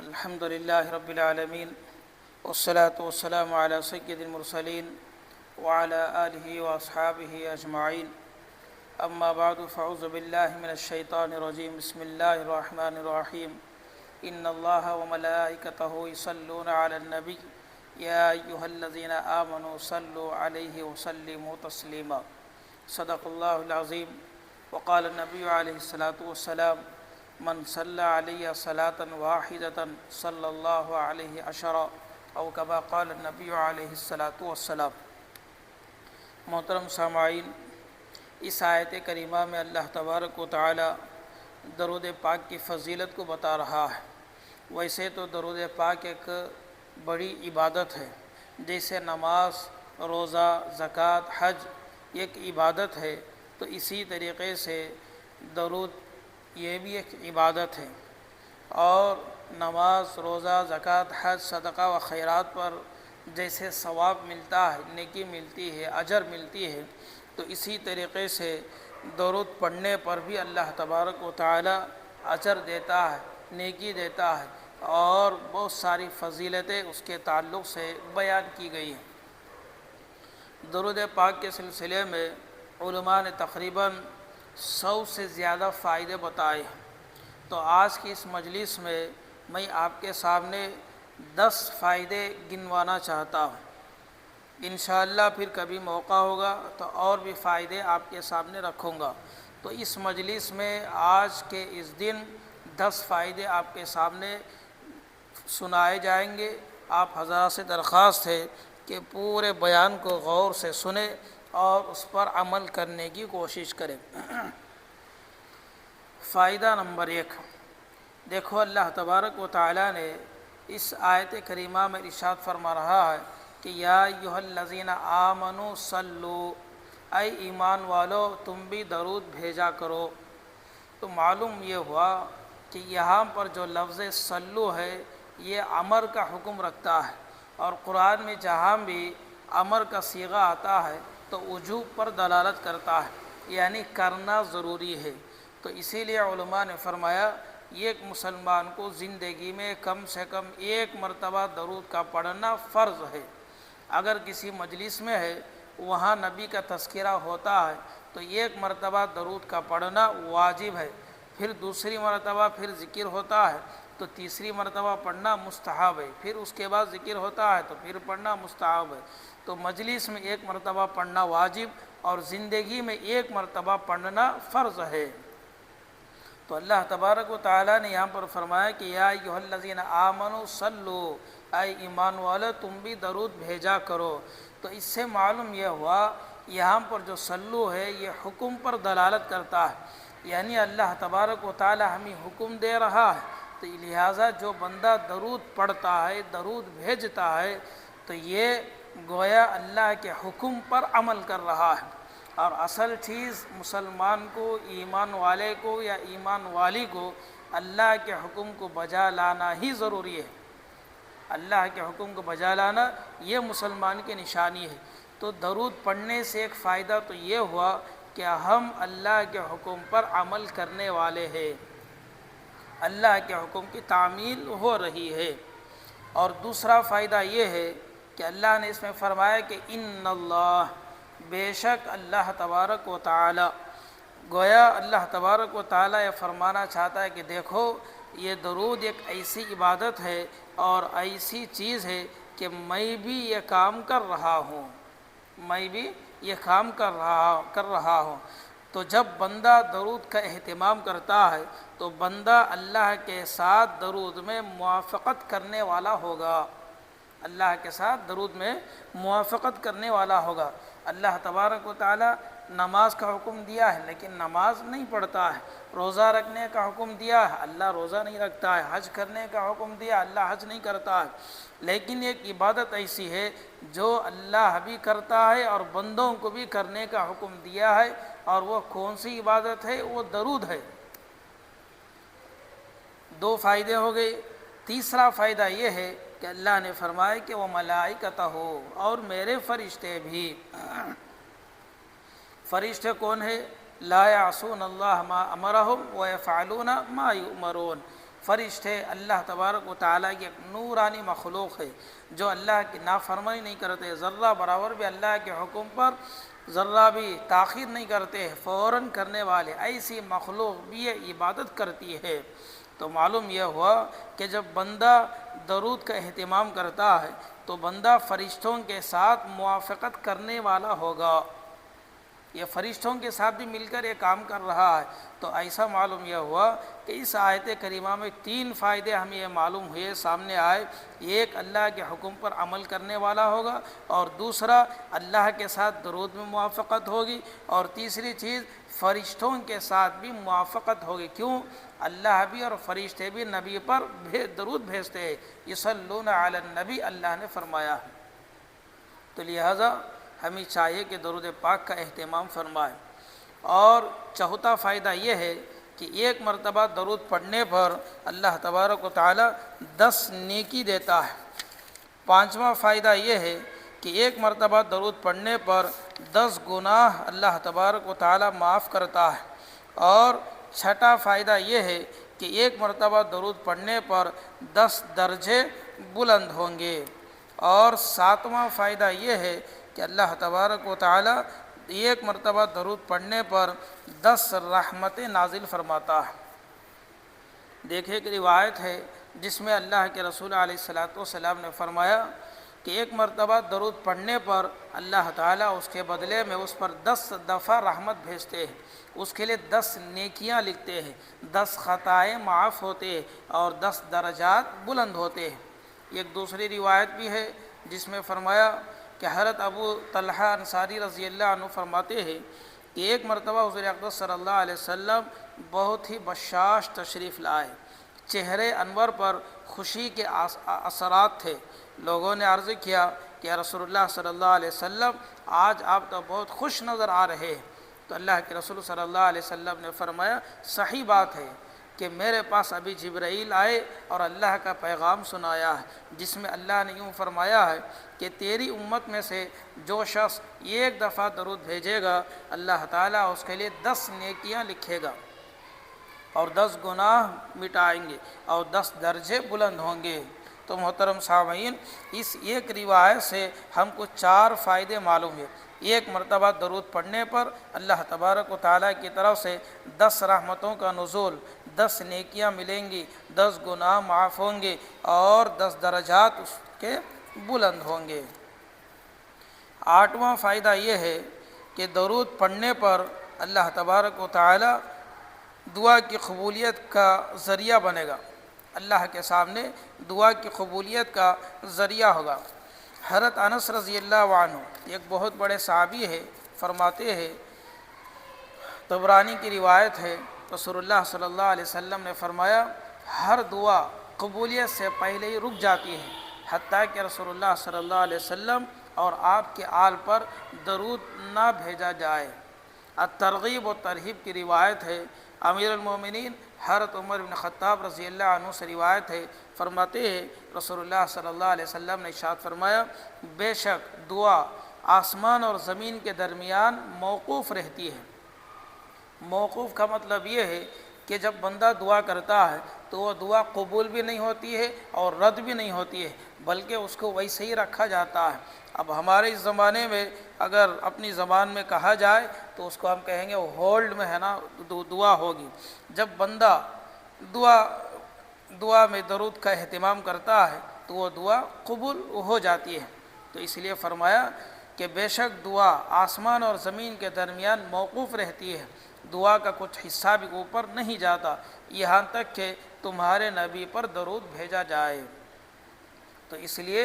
الحمد لله رب العالمين والصلاة والسلام على سيد المرسلين وعلى آله وأصحابه أجمعين. أما بعد فأعوذ بالله من الشيطان الرجيم. بسم الله الرحمن الرحيم. إن الله وملائكته يصلون على النبي يا أيها الذين آمنوا صلوا عليه وسلموا تسليما. صدق الله العظيم. وقال النبي عليه الصلاة والسلام: من صلى علی صلاۃ واحدۃ صلی اللہ علیہ عشرا او کما قال النبی علیہ الصلاۃ والسلام. محترم سامعین، اس آیت کریمہ میں اللہ تبارک و تعالی درود پاک کی فضیلت کو بتا رہا ہے. ویسے تو درود پاک ایک بڑی عبادت ہے، جیسے نماز، روزہ، زکوٰۃ، حج ایک عبادت ہے، تو اسی طریقے سے درود یہ بھی ایک عبادت ہے. اور نماز، روزہ، زکوٰۃ، حج، صدقہ و خیرات پر جیسے ثواب ملتا ہے، نیکی ملتی ہے، اجر ملتی ہے، تو اسی طریقے سے درود پڑھنے پر بھی اللہ تبارک و تعالی اجر دیتا ہے، نیکی دیتا ہے، اور بہت ساری فضیلتیں اس کے تعلق سے بیان کی گئی ہیں. درود پاک کے سلسلے میں علماء نے تقریباً 100 سے زیادہ فائدے بتائے ہیں. تو آج کی اس مجلس میں میں آپ کے سامنے 10 فائدے گنوانا چاہتا ہوں. انشاءاللہ پھر کبھی موقع ہوگا تو اور بھی فائدے آپ کے سامنے رکھوں گا. تو اس مجلس میں آج کے اس دن 10 فائدے آپ کے سامنے سنائے جائیں گے. آپ حضرات سے درخواست ہے کہ پورے بیان کو غور سے سنیں اور اس پر عمل کرنے کی کوشش کریں. فائدہ نمبر 1، دیکھو اللہ تبارک و تعالی نے اس آیت کریمہ میں ارشاد فرما رہا ہے کہ یا ایھا الذین آمنوا صلو، اے ایمان والو تم بھی درود بھیجا کرو. تو معلوم یہ ہوا کہ یہاں پر جو لفظ صلو ہے یہ امر کا حکم رکھتا ہے، اور قرآن میں جہاں بھی امر کا صیغہ آتا ہے تو وجوب پر دلالت کرتا ہے، یعنی کرنا ضروری ہے. تو اسی لیے علماء نے فرمایا ایک مسلمان کو زندگی میں کم سے کم ایک مرتبہ درود کا پڑھنا فرض ہے. اگر کسی مجلس میں ہے وہاں نبی کا تذکرہ ہوتا ہے تو ایک مرتبہ درود کا پڑھنا واجب ہے. پھر دوسری مرتبہ پھر ذکر ہوتا ہے تو تیسری مرتبہ پڑھنا مستحب ہے. پھر اس کے بعد ذکر ہوتا ہے تو پھر پڑھنا مستحب ہے. تو مجلس میں ایک مرتبہ پڑھنا واجب اور زندگی میں ایک مرتبہ پڑھنا فرض ہے. تو اللہ تبارک و تعالی نے یہاں پر فرمایا کہ یا ایھا الذین آمنوا صلو، اے ایمان والو تم بھی درود بھیجا کرو. تو اس سے معلوم یہ ہوا یہاں پر جو صلو ہے یہ حکم پر دلالت کرتا ہے، یعنی اللہ تبارک و تعالی ہمیں حکم دے رہا ہے. تو لہٰذا جو بندہ درود پڑھتا ہے، درود بھیجتا ہے، تو یہ گویا اللہ کے حکم پر عمل کر رہا ہے. اور اصل چیز مسلمان کو، ایمان والے کو یا ایمان والی کو اللہ کے حکم کو بجا لانا ہی ضروری ہے. اللہ کے حکم کو بجا لانا یہ مسلمان کی نشانی ہے. تو درود پڑھنے سے ایک فائدہ تو یہ ہوا کہ ہم اللہ کے حکم پر عمل کرنے والے ہیں، اللہ کے حکم کی تعمیل ہو رہی ہے. اور دوسرا فائدہ یہ ہے کہ اللہ نے اس میں فرمایا کہ ان اللہ، بے شک اللہ تبارک و تعالی، گویا اللہ تبارک و تعالی یہ فرمانا چاہتا ہے کہ دیکھو یہ درود ایک ایسی عبادت ہے اور ایسی چیز ہے کہ میں بھی یہ کام کر رہا ہوں، میں بھی یہ کام کر رہا ہوں. تو جب بندہ درود کا اہتمام کرتا ہے تو بندہ اللہ کے ساتھ درود میں موافقت کرنے والا ہوگا، اللہ کے ساتھ درود میں موافقت کرنے والا ہوگا. اللہ تبارک و تعالی نماز کا حکم دیا ہے لیکن نماز نہیں پڑھتا ہے. روزہ رکھنے کا حکم دیا ہے، اللہ روزہ نہیں رکھتا ہے. حج کرنے کا حکم دیا، اللہ حج نہیں کرتا ہے. لیکن ایک عبادت ایسی ہے جو اللہ بھی کرتا ہے اور بندوں کو بھی کرنے کا حکم دیا ہے، اور وہ کون سی عبادت ہے؟ وہ درود ہے. 2 فائدے ہو گئے. تیسرا فائدہ یہ ہے کہ اللہ نے فرمایا کہ وہ ملائکتہ ہو، اور میرے فرشتے بھی. فرشتے کون ہے؟ لا یعصون اللہ ما امرہم ویفعلون ما یؤمرون. فرشتے اللہ تبارک و تعالیٰ کی ایک نورانی مخلوق ہے جو اللہ کی نافرمانی نہیں کرتے، ذرہ برابر بھی اللہ کے حکم پر ذرہ بھی تاخیر نہیں کرتے، فوراً کرنے والے ایسی مخلوق بھی یہ عبادت کرتی ہے۔ تو معلوم یہ ہوا کہ جب بندہ درود کا اہتمام کرتا ہے تو بندہ فرشتوں کے ساتھ موافقت کرنے والا ہوگا، یہ فرشتوں کے ساتھ بھی مل کر یہ کام کر رہا ہے۔ تو ایسا معلوم یہ ہوا کہ اس آیت کریمہ میں 3 فائدے ہمیں یہ معلوم ہوئے، سامنے آئے۔ ایک، اللہ کے حکم پر عمل کرنے والا ہوگا، اور دوسرا، اللہ کے ساتھ درود میں موافقت ہوگی، اور تیسری چیز، فرشتوں کے ساتھ بھی موافقت ہوگی۔ کیوں؟ اللہ بھی اور فرشتے بھی نبی پر درود بھیجتے ہیں، یصلون علی النبی، اللہ نے فرمایا ہے۔ تو لہٰذا ہمیں چاہیے کہ درود پاک کا اہتمام فرمائیں۔ اور چوتھا فائدہ یہ ہے کہ ایک مرتبہ درود پڑھنے پر اللہ تبارک و تعالی 10 نیکی دیتا ہے۔ پانچواں فائدہ یہ ہے کہ ایک مرتبہ درود پڑھنے پر 10 گناہ اللہ تبارک و تعالی معاف کرتا ہے۔ اور چھٹا فائدہ یہ ہے کہ ایک مرتبہ درود پڑھنے پر 10 درجے بلند ہوں گے۔ اور ساتواں فائدہ یہ ہے کہ اللہ تبارک و تعالی ایک مرتبہ درود پڑھنے پر 10 رحمتیں نازل فرماتا ہے۔ دیکھیں ایک روایت ہے جس میں اللہ کے رسول علیہ السلام نے فرمایا کہ ایک مرتبہ درود پڑھنے پر اللہ تعالیٰ اس کے بدلے میں اس پر 10 دفعہ رحمت بھیجتے ہیں، اس کے لیے 10 نیکیاں لکھتے ہیں، 10 خطائیں معاف ہوتے ہیں، اور 10 درجات بلند ہوتے ہیں۔ ایک دوسری روایت بھی ہے جس میں فرمایا کہ حضرت ابو طلحہ انصاری رضی اللہ عنہ فرماتے ہیں کہ ایک مرتبہ حضور اقدس صلی اللہ علیہ وسلم بہت ہی بشاش تشریف لائے، چہرے انور پر خوشی کے اثرات تھے۔ لوگوں نے عرض کیا کہ یا رسول اللہ صلی اللہ علیہ وسلم، آج آپ تو بہت خوش نظر آ رہے ہیں۔ تو اللہ کے رسول صلی اللہ علیہ وسلم نے فرمایا، صحیح بات ہے کہ میرے پاس ابھی جبرائیل آئے اور اللہ کا پیغام سنایا ہے، جس میں اللہ نے یوں فرمایا ہے کہ تیری امت میں سے جو شخص ایک دفعہ درود بھیجے گا، اللہ تعالیٰ اس کے لیے 10 نیکیاں لکھے گا، اور 10 گناہ مٹائیں گے، اور 10 درجے بلند ہوں گے۔ تو محترم سامعین، اس ایک روایت سے ہم کو 4 فائدے معلوم ہیں۔ ایک مرتبہ درود پڑھنے پر اللہ تبارک و تعالیٰ کی طرف سے 10 رحمتوں کا نزول، 10 نیکیاں ملیں گی، 10 گناہ معاف ہوں گے، اور 10 درجات اس کے بلند ہوں گے۔ 8واں فائدہ یہ ہے کہ درود پڑھنے پر اللہ تبارک و تعالیٰ دعا کی قبولیت کا ذریعہ بنے گا، اللہ کے سامنے دعا کی قبولیت کا ذریعہ ہوگا۔ حضرت انس رضی اللہ عنہ ایک بہت بڑے صحابی ہے، فرماتے ہیں، طبرانی کی روایت ہے، رسول اللہ صلی اللہ علیہ وسلم نے فرمایا، ہر دعا قبولیت سے پہلے ہی رک جاتی ہے، حتیٰ کہ رسول اللہ صلی اللہ علیہ وسلم اور آپ کے آل پر درود نہ بھیجا جائے۔ الترغیب و ترہیب کی روایت ہے، امیر المومنین حضرت عمر بن خطاب رضی اللہ عنہ سے روایت ہے، فرماتے ہیں رسول اللہ صلی اللہ علیہ وسلم نے ارشاد فرمایا، بے شک دعا آسمان اور زمین کے درمیان موقوف رہتی ہے۔ موقوف کا مطلب یہ ہے کہ جب بندہ دعا کرتا ہے تو وہ دعا قبول بھی نہیں ہوتی ہے اور رد بھی نہیں ہوتی ہے، بلکہ اس کو ویسے ہی رکھا جاتا ہے۔ اب ہمارے اس زمانے میں اگر اپنی زبان میں کہا جائے تو اس کو ہم کہیں گے وہ ہولڈ میں ہے نا، دعا ہوگی۔ جب بندہ دعا میں درود کا اہتمام کرتا ہے تو وہ دعا قبول ہو جاتی ہے۔ تو اس لیے فرمایا کہ بے شک دعا آسمان اور زمین کے درمیان موقوف رہتی ہے، دعا کا کچھ حصہ بھی اوپر نہیں جاتا، یہاں تک کہ تمہارے نبی پر درود بھیجا جائے۔ تو اس لیے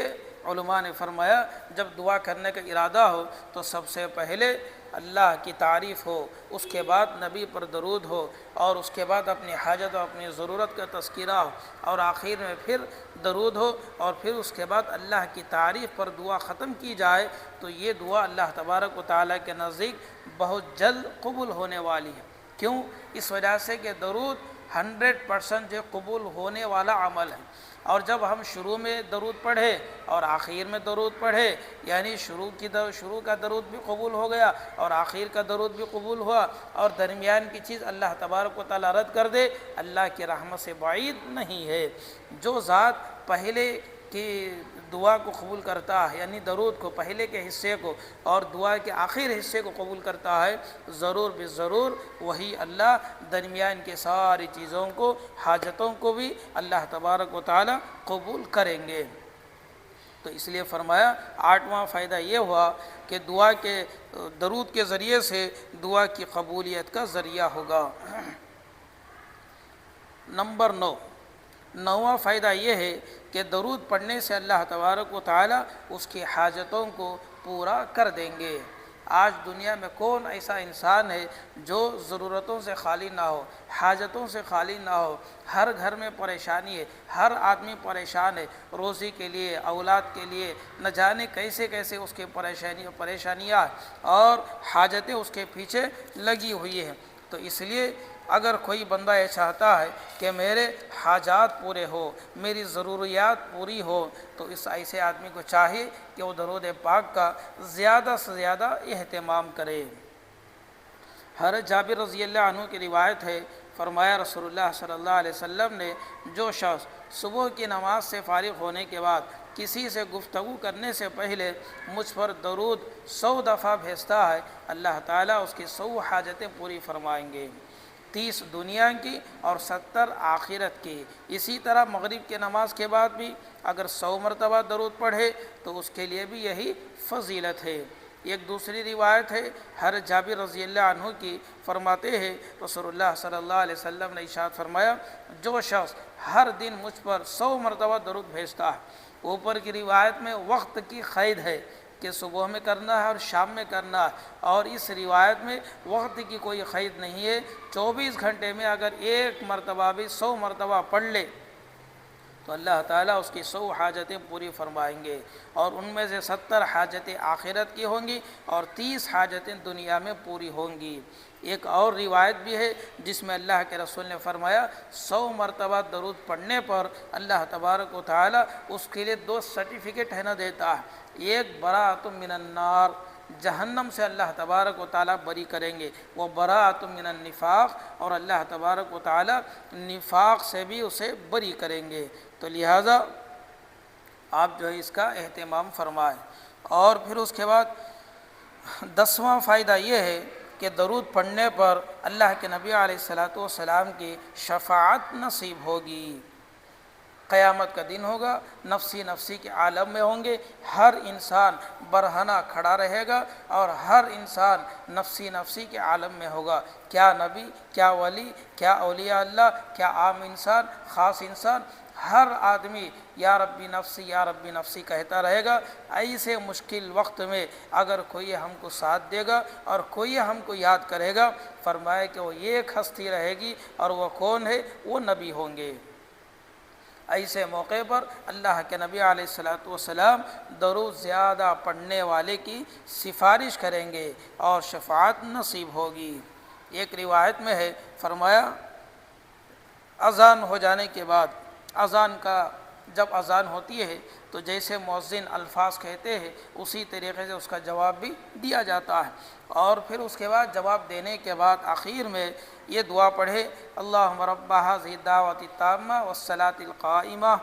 علماء نے فرمایا جب دعا کرنے کا ارادہ ہو تو سب سے پہلے اللہ کی تعریف ہو، اس کے بعد نبی پر درود ہو، اور اس کے بعد اپنی حاجت و اپنی ضرورت کا تذکرہ ہو، اور آخر میں پھر درود ہو، اور پھر اس کے بعد اللہ کی تعریف پر دعا ختم کی جائے، تو یہ دعا اللہ تبارک و تعالیٰ کے نزدیک بہت جلد قبول ہونے والی ہے۔ کیوں؟ اس وجہ سے کہ درود 100% جو قبول ہونے والا عمل ہے۔ اور جب ہم شروع میں درود پڑھے اور آخر میں درود پڑھے، یعنی شروع کا درود بھی قبول ہو گیا اور آخر کا درود بھی قبول ہوا، اور درمیان کی چیز اللہ تبارک و تعالیٰ رد کر دے، اللہ کی رحمت سے بعید نہیں ہے۔ جو ذات پہلے کی دعا کو قبول کرتا ہے، یعنی درود کو پہلے کے حصے کو اور دعا کے آخر حصے کو قبول کرتا ہے، ضرور ضرور وہی اللہ درمیان کے ساری چیزوں کو، حاجتوں کو بھی اللہ تبارک و تعالی قبول کریں گے۔ تو اس لیے فرمایا 8واں فائدہ یہ ہوا کہ دعا کے درود کے ذریعے سے دعا کی قبولیت کا ذریعہ ہوگا۔ نمبر 9واں فائدہ یہ ہے کہ درود پڑھنے سے اللہ تبارک و تعالی اس کی حاجتوں کو پورا کر دیں گے۔ آج دنیا میں کون ایسا انسان ہے جو ضرورتوں سے خالی نہ ہو، حاجتوں سے خالی نہ ہو؟ ہر گھر میں پریشانی ہے، ہر آدمی پریشان ہے، روزی کے لیے، اولاد کے لیے، نہ جانے کیسے کیسے اس کے پریشانیاں اور حاجتیں اس کے پیچھے لگی ہوئی ہیں۔ تو اس لیے اگر کوئی بندہ یہ چاہتا ہے کہ میرے حاجات پورے ہو، میری ضروریات پوری ہو، تو اس ایسے آدمی کو چاہیے کہ وہ درود پاک کا زیادہ سے زیادہ اہتمام کرے۔ حضرت جابر رضی اللہ عنہ کی روایت ہے، فرمایا رسول اللہ صلی اللہ علیہ وسلم نے، جو شخص صبح کی نماز سے فارغ ہونے کے بعد کسی سے گفتگو کرنے سے پہلے مجھ پر درود 100 دفعہ بھیجتا ہے، اللہ تعالیٰ اس کی 100 حاجتیں پوری فرمائیں گے، 30 دنیا کی اور 70 آخرت کی۔ اسی طرح مغرب کی نماز کے بعد بھی اگر 100 مرتبہ درود پڑھے تو اس کے لیے بھی یہی فضیلت ہے۔ ایک دوسری روایت ہے حضرت جابر رضی اللہ عنہ کی، فرماتے ہیں رسول اللہ صلی اللہ علیہ وسلم نے ارشاد فرمایا، جو شخص ہر دن مجھ پر 100 مرتبہ درود بھیجتا ہے، اوپر کی روایت میں وقت کی قید ہے کہ صبح میں کرنا ہے اور شام میں کرنا ہے، اور اس روایت میں وقت کی کوئی قید نہیں ہے، 24 گھنٹے میں اگر ایک مرتبہ بھی 100 مرتبہ پڑھ لے تو اللہ تعالیٰ اس کی 100 حاجتیں پوری فرمائیں گے، اور ان میں سے 70 حاجتیں آخرت کی ہوں گی اور 30 حاجتیں دنیا میں پوری ہوں گی۔ ایک اور روایت بھی ہے جس میں اللہ کے رسول نے فرمایا 100 مرتبہ درود پڑھنے پر اللہ تبارک و تعالیٰ اس کے لیے 2 سرٹیفکیٹ ہے نہ دیتا ہے، ایک براءۃ من النار، جہنم سے اللہ تبارک و تعالیٰ بری کریں گے، وہ براءۃ من النفاق، اور اللہ تبارک و تعالیٰ نفاق سے بھی اسے بری کریں گے۔ تو لہٰذا آپ جو ہے اس کا اہتمام فرمائیں۔ اور پھر اس کے بعد 10واں فائدہ یہ ہے کہ درود پڑھنے پر اللہ کے نبی علیہ الصلاۃ والسلام کی شفاعت نصیب ہوگی۔ قیامت کا دن ہوگا، نفسی نفسی کے عالم میں ہوں گے، ہر انسان برہنہ کھڑا رہے گا اور ہر انسان نفسی نفسی کے عالم میں ہوگا، کیا نبی، کیا ولی، کیا اولیاء اللہ، کیا عام انسان، خاص انسان، ہر آدمی یا ربی نفسی یا ربی نفسی کہتا رہے گا۔ ایسے مشکل وقت میں اگر کوئی ہم کو ساتھ دے گا اور کوئی ہم کو یاد کرے گا، فرمائے کہ وہ ایک ہستی رہے گی، اور وہ کون ہے؟ وہ نبی ہوں گے۔ ایسے موقع پر اللہ کے نبی علیہ الصلاۃ والسلام درود زیادہ پڑھنے والے کی سفارش کریں گے اور شفاعت نصیب ہوگی۔ ایک روایت میں ہے، فرمایا اذان ہو جانے کے بعد، جب اذان ہوتی ہے تو جیسے مؤذن الفاظ کہتے ہیں اسی طریقے سے اس کا جواب بھی دیا جاتا ہے، اور پھر اس کے بعد جواب دینے کے بعد آخر میں یہ دعا پڑھے، اللہم رب هذه الدعوۃ التامہ والصلاۃ القائمہ۔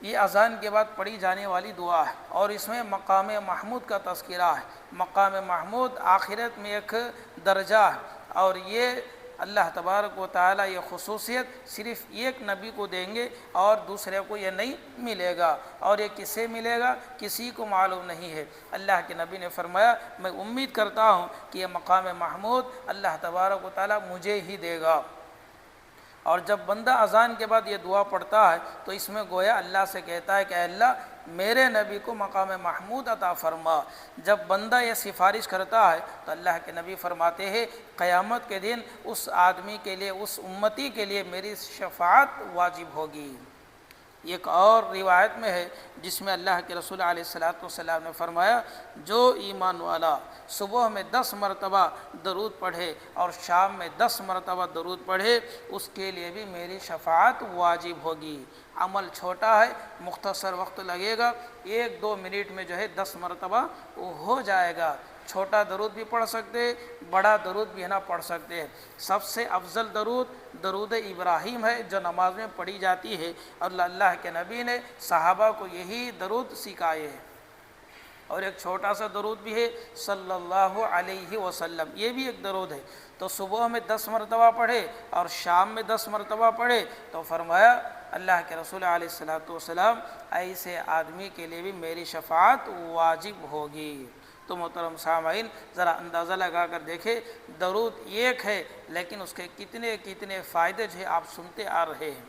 یہ اذان کے بعد پڑھی جانے والی دعا ہے، اور اس میں مقام محمود کا تذکرہ ہے۔ مقام محمود آخرت میں ایک درجہ ہے، اور یہ اللہ تبارک و تعالیٰ یہ خصوصیت صرف ایک نبی کو دیں گے اور دوسرے کو یہ نہیں ملے گا، اور یہ کسے ملے گا کسی کو معلوم نہیں ہے۔ اللہ کے نبی نے فرمایا میں امید کرتا ہوں کہ یہ مقام محمود اللہ تبارک و تعالیٰ مجھے ہی دے گا۔ اور جب بندہ اذان کے بعد یہ دعا پڑھتا ہے تو اس میں گویا اللہ سے کہتا ہے کہ اے اللہ میرے نبی کو مقام محمود عطا فرما۔ جب بندہ یہ سفارش کرتا ہے تو اللہ کے نبی فرماتے ہیں قیامت کے دن اس آدمی کے لیے، اس امتی کے لیے میری شفاعت واجب ہوگی۔ ایک اور روایت میں ہے جس میں اللہ کے رسول علیہ الصلاۃ والسلام نے فرمایا جو ایمان والا صبح میں 10 مرتبہ درود پڑھے اور شام میں 10 مرتبہ درود پڑھے اس کے لیے بھی میری شفاعت واجب ہوگی۔ عمل چھوٹا ہے، مختصر وقت لگے گا، 1-2 منٹ میں جو ہے 10 مرتبہ وہ ہو جائے گا۔ چھوٹا درود بھی پڑھ سکتے، بڑا درود بھی ہے نا پڑھ سکتے ہیں۔ سب سے افضل درود ابراہیم ہے جو نماز میں پڑھی جاتی ہے، اور اللہ کے نبی نے صحابہ کو یہی درود سکھائے ہیں۔ اور ایک چھوٹا سا درود بھی ہے صلی اللہ علیہ وسلم، یہ بھی ایک درود ہے۔ تو صبح میں 10 مرتبہ پڑھے اور شام میں 10 مرتبہ پڑھے تو فرمایا اللہ کے رسول علیہ الصلاۃ والسلام ایسے آدمی کے لیے بھی میری شفاعت واجب ہوگی۔ تو محترم سامعین ذرا اندازہ لگا کر دیکھیں، درود ایک ہے لیکن اس کے کتنے کتنے فائدے جو ہے آپ سنتے آ رہے ہیں۔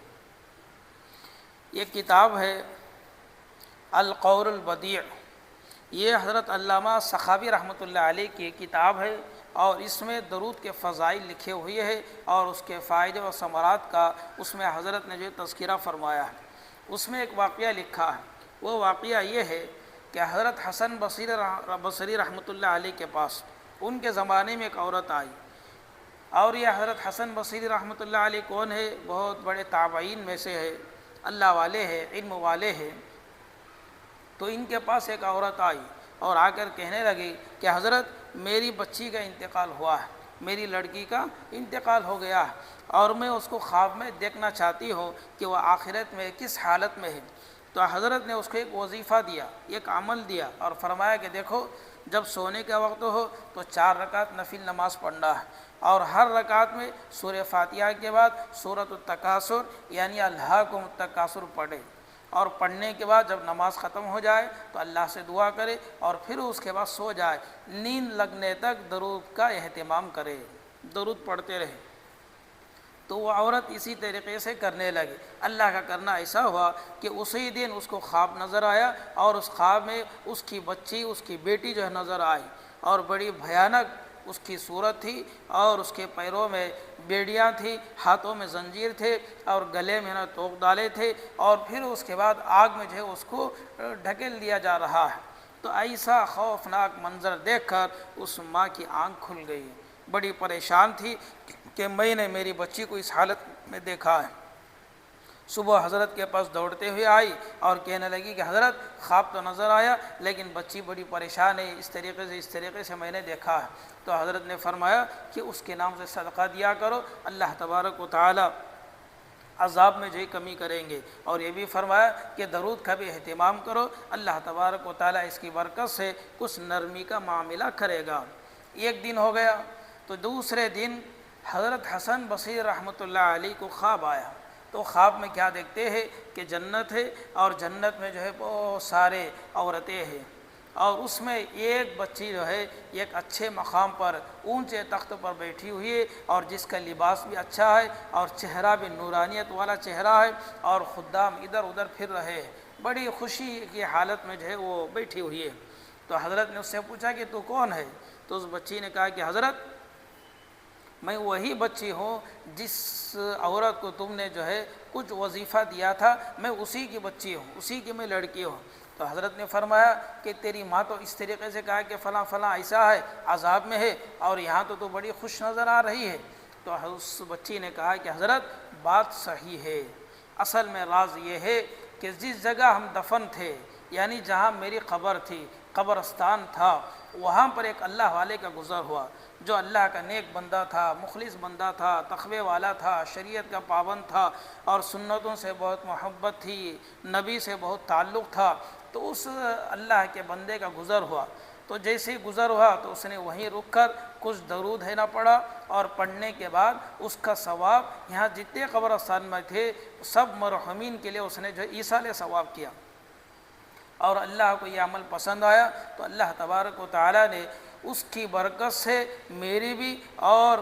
یہ کتاب ہے القول البدیع، یہ حضرت علامہ سخاوی رحمۃ اللہ علیہ کی کتاب ہے، اور اس میں درود کے فضائل لکھے ہوئے ہیں اور اس کے فائدے و ثمرات کا اس میں حضرت نے جو تذکرہ فرمایا ہے۔ اس میں ایک واقعہ لکھا ہے، وہ واقعہ یہ ہے کہ حضرت حسن بصری رحمۃ اللہ علیہ کے پاس ان کے زمانے میں ایک عورت آئی، اور یہ حضرت حسن بصری رحمۃ اللہ علیہ کون ہے؟ بہت بڑے تابعین میں سے ہے، اللہ والے ہیں، علم والے ہیں۔ تو ان کے پاس ایک عورت آئی اور آ کر کہنے لگی کہ حضرت میری بچی کا انتقال ہوا ہے، میری لڑکی کا انتقال ہو گیا ہے، اور میں اس کو خواب میں دیکھنا چاہتی ہوں کہ وہ آخرت میں کس حالت میں ہے۔ تو حضرت نے اس کو ایک وظیفہ دیا، ایک عمل دیا، اور فرمایا کہ دیکھو جب سونے کا وقت ہو تو 4 رکعت نفل نماز پڑھنا ہے، اور ہر رکعت میں سورہ فاتحہ کے بعد سورۃ التکاثر یعنی الہاکم التکاثر پڑھے، اور پڑھنے کے بعد جب نماز ختم ہو جائے تو اللہ سے دعا کرے، اور پھر اس کے بعد سو جائے، نیند لگنے تک درود کا اہتمام کرے، درود پڑھتے رہے۔ تو وہ عورت اسی طریقے سے کرنے لگی۔ اللہ کا کرنا ایسا ہوا کہ اسی دن اس کو خواب نظر آیا، اور اس خواب میں اس کی بچی، اس کی بیٹی جو ہے نظر آئی، اور بڑی بھیانک اس کی صورت تھی، اور اس کے پیروں میں بیڑیاں تھیں، ہاتھوں میں زنجیر تھے، اور گلے میں نا توق ڈالے تھے، اور پھر اس کے بعد آگ میں جو ہے اس کو ڈھکیل دیا جا رہا ہے۔ تو ایسا خوفناک منظر دیکھ کر اس ماں کی آنکھ کھل گئی، بڑی پریشان تھی کہ میں نے میری بچی کو اس حالت میں دیکھا ہے۔ صبح حضرت کے پاس دوڑتے ہوئے آئی اور کہنے لگی کہ حضرت خواب تو نظر آیا لیکن بچی بڑی پریشان ہے، اس طریقے سے میں نے دیکھا ہے۔ تو حضرت نے فرمایا کہ اس کے نام سے صدقہ دیا کرو، اللہ تبارک و تعالی عذاب میں جو ہی کمی کریں گے، اور یہ بھی فرمایا کہ درود کا بھی اہتمام کرو، اللہ تبارک و تعالی اس کی برکت سے کچھ نرمی کا معاملہ کرے گا۔ ایک دن ہو گیا، تو دوسرے دن حضرت حسن بصری رحمۃ اللہ علیہ کو خواب آیا۔ تو خواب میں کیا دیکھتے ہیں کہ جنت ہے، اور جنت میں جو ہے بہت سارے عورتیں ہیں، اور اس میں ایک بچی جو ہے ایک اچھے مقام پر اونچے تخت پر بیٹھی ہوئی ہے، اور جس کا لباس بھی اچھا ہے، اور چہرہ بھی نورانیت والا چہرہ ہے، اور خدام ادھر ادھر پھر رہے ہیں، بڑی خوشی کی حالت میں جو ہے وہ بیٹھی ہوئی ہے۔ تو حضرت نے اس سے پوچھا کہ تو کون ہے؟ تو اس بچی نے کہا کہ حضرت میں وہی بچی ہوں جس عورت کو تم نے جو ہے کچھ وظیفہ دیا تھا، میں اسی کی بچی ہوں، اسی کی میں لڑکی ہوں۔ تو حضرت نے فرمایا کہ تیری ماں تو اس طریقے سے کہا کہ فلاں فلاں ایسا ہے، عذاب میں ہے، اور یہاں تو بڑی خوش نظر آ رہی ہے۔ تو اس بچی نے کہا کہ حضرت بات صحیح ہے، اصل میں راز یہ ہے کہ جس جگہ ہم دفن تھے، یعنی جہاں میری قبر تھی، قبرستان تھا، وہاں پر ایک اللہ والے کا گزر ہوا، جو اللہ کا نیک بندہ تھا، مخلص بندہ تھا، تقوی والا تھا، شریعت کا پابند تھا، اور سنتوں سے بہت محبت تھی، نبی سے بہت تعلق تھا۔ تو اس اللہ کے بندے کا گزر ہوا، تو جیسے ہی گزر ہوا تو اس نے وہیں رک کر کچھ درود ہے نہ پڑھا، اور پڑھنے کے بعد اس کا ثواب یہاں جتنے قبرستان میں تھے سب مرحومین کے لیے اس نے جو ایصال ثواب کیا، اور اللہ کو یہ عمل پسند آیا۔ تو اللہ تبارک و تعالی نے اس کی برکت سے میری بھی، اور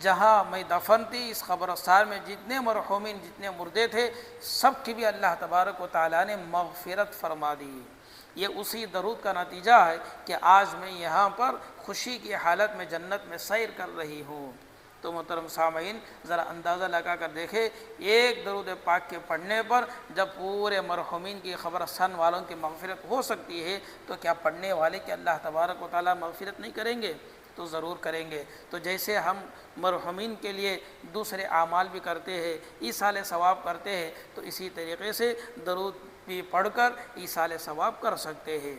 جہاں میں دفن تھی اس قبرستان میں جتنے مرحومین، جتنے مردے تھے، سب کی بھی اللہ تبارک و تعالی نے مغفرت فرما دی۔ یہ اسی درود کا نتیجہ ہے کہ آج میں یہاں پر خوشی کی حالت میں جنت میں سیر کر رہی ہوں۔ تو محترم سامعین ذرا اندازہ لگا کر دیکھیں، ایک درود پاک کے پڑھنے پر جب پورے مرحومین کی قبرستان والوں کی مغفرت ہو سکتی ہے تو کیا پڑھنے والے کہ اللہ تبارک و تعالیٰ مغفرت نہیں کریں گے؟ تو ضرور کریں گے۔ تو جیسے ہم مرحومین کے لیے دوسرے اعمال بھی کرتے ہیں، ایصال ثواب کرتے ہیں، تو اسی طریقے سے درود بھی پڑھ کر ایصال ثواب کر سکتے ہیں۔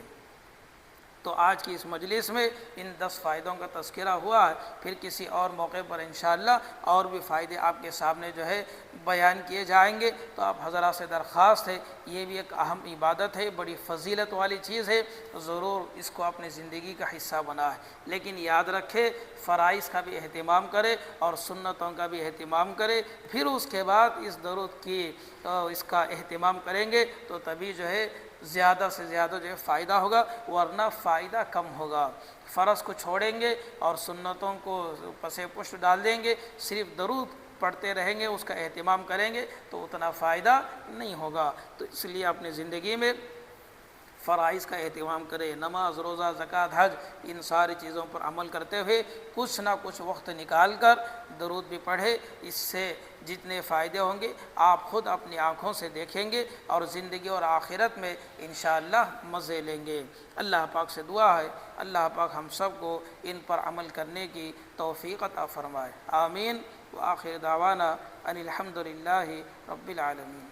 تو آج کی اس مجلس میں ان 10 فائدوں کا تذکرہ ہوا ہے، پھر کسی اور موقع پر انشاءاللہ اور بھی فائدے آپ کے سامنے جو ہے بیان کیے جائیں گے۔ تو آپ حضرات سے درخواست ہے، یہ بھی ایک اہم عبادت ہے، بڑی فضیلت والی چیز ہے، ضرور اس کو اپنی زندگی کا حصہ بنائیں، لیکن یاد رکھے فرائض کا بھی اہتمام کرے اور سنتوں کا بھی اہتمام کرے، پھر اس کے بعد اس درود کی اس کا اہتمام کریں گے تو تبھی جو ہے زیادہ سے زیادہ جو ہے فائدہ ہوگا، ورنہ فائدہ کم ہوگا۔ فرض کو چھوڑیں گے اور سنتوں کو پس پشت ڈال دیں گے، صرف درود پڑھتے رہیں گے، اس کا اہتمام کریں گے تو اتنا فائدہ نہیں ہوگا۔ تو اس لیے اپنی زندگی میں فرائض کا اہتمام کرے، نماز، روزہ، زکوٰۃ، حج، ان ساری چیزوں پر عمل کرتے ہوئے کچھ نہ کچھ وقت نکال کر درود بھی پڑھے۔ اس سے جتنے فائدے ہوں گے آپ خود اپنی آنکھوں سے دیکھیں گے اور زندگی اور آخرت میں انشاءاللہ مزے لیں گے۔ اللہ پاک سے دعا ہے اللہ پاک ہم سب کو ان پر عمل کرنے کی توفیق عطا فرمائے، آمین۔ وآخر دعوانا ان الحمد للہ رب العالمین۔